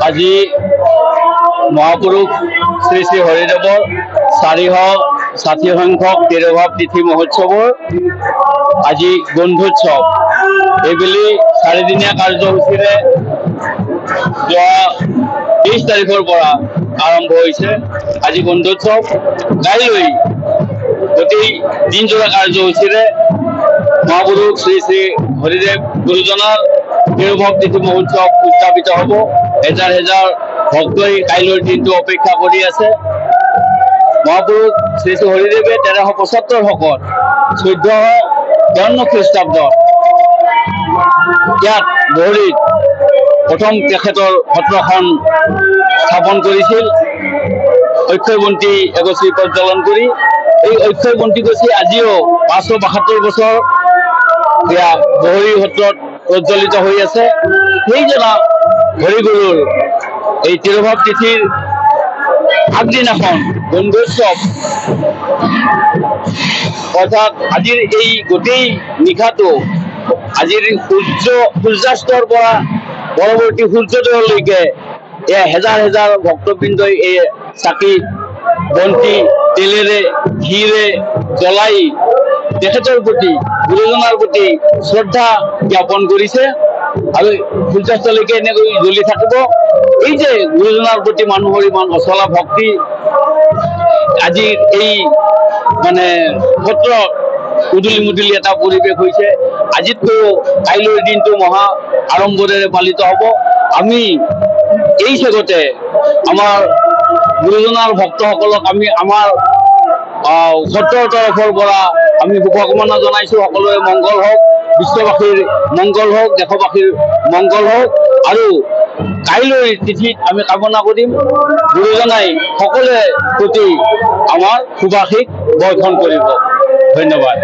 আজি মহাপুৰুষ শ্ৰী শ্ৰী হৰিদেৱৰ 460 সংখ্যক তিৰুভাৱ তিথি মহোৎসৱৰ আজি বন্ধুৎসৱ। এইবেলি 4দিনীয়া কাৰ্যসূচীৰে যোৱা 23 তাৰিখৰ পৰা আৰম্ভ হৈছে। আজি বন্ধুৎসৱ, কাইলৈ গোটেই দিনজোৰা কাৰ্যসূচীৰে মহাপুৰুষ শ্ৰী শ্ৰী হৰিদেৱ গুৰুজনাৰ তিৰুভাৱ তিথি মহোৎসৱ উদযাপিত হ'ব। হেজাৰ হেজাৰ ভক্তই কাইলৈৰ দিনটো অপেক্ষা কৰি আছে। মহাপুৰুষ শ্ৰী শ্ৰী হৰিদেৱে 1375 শকত 1452 খ্ৰীষ্টাব্দত ইয়াত বহৰীত প্ৰথম তেখেতৰ সত্ৰখন স্থাপন কৰিছিল। অক্ষয় বন্তি এগছি প্ৰজ্বলন কৰি এই অক্ষয় বন্তি গছি আজিও 572 বছৰ এয়া বহৰী সত্ৰত প্ৰজ্বলিত হৈ আছে। সেইজনা হৰিগুৰুৰ এই তিৰুভাৱ তিথিৰ আগদিনাখন বন্ধুৎসৱ, অৰ্থাৎ আজিৰ এই গোটেই নিশাটো আজিৰ সূৰ্যাস্তৰ পৰা পৰৱৰ্তী সূৰ্যোদয়লৈকে এয়া হেজাৰ হেজাৰ ভক্তবৃন্দই এই চাকি বন্তি তেলেৰে ঘিৰে জ্বলাই তেখেতৰ প্ৰতি, গুৰুজনাৰ প্ৰতি শ্ৰদ্ধা জ্ঞাপন কৰিছে আৰু সূৰ্যাস্তলৈকে এনেকৈ জ্বলি থাকিব। এই যে গুৰুজনাৰ প্ৰতি মানুহৰ ইমান অচলা ভক্তি, আজিৰ এই সত্ৰ উদুলি মুদুলি এটা পৰিৱেশ হৈছে। আজিতকৈও কাইলৈৰ দিনটো মহা আড়ম্বৰেৰে পালিত হ'ব। আমি এই চেগতে আমাৰ গুৰুজনাৰ ভক্তসকলক আমি আমাৰ সত্ৰৰ তৰফৰ পৰা আমি শুভকামনা জনাইছোঁ। সকলোৰে মংগল হওক, বিশ্ববাসীৰ মংগল হওক, দেশবাসীৰ মংগল হওক। আৰু কাইলৈৰ তিথিত আমি কামনা কৰিম গুৰুজনাই সকলোৰে প্ৰতি আমাৰ সুভাষিক বৰ্ষণ কৰিব। ধন্যবাদ।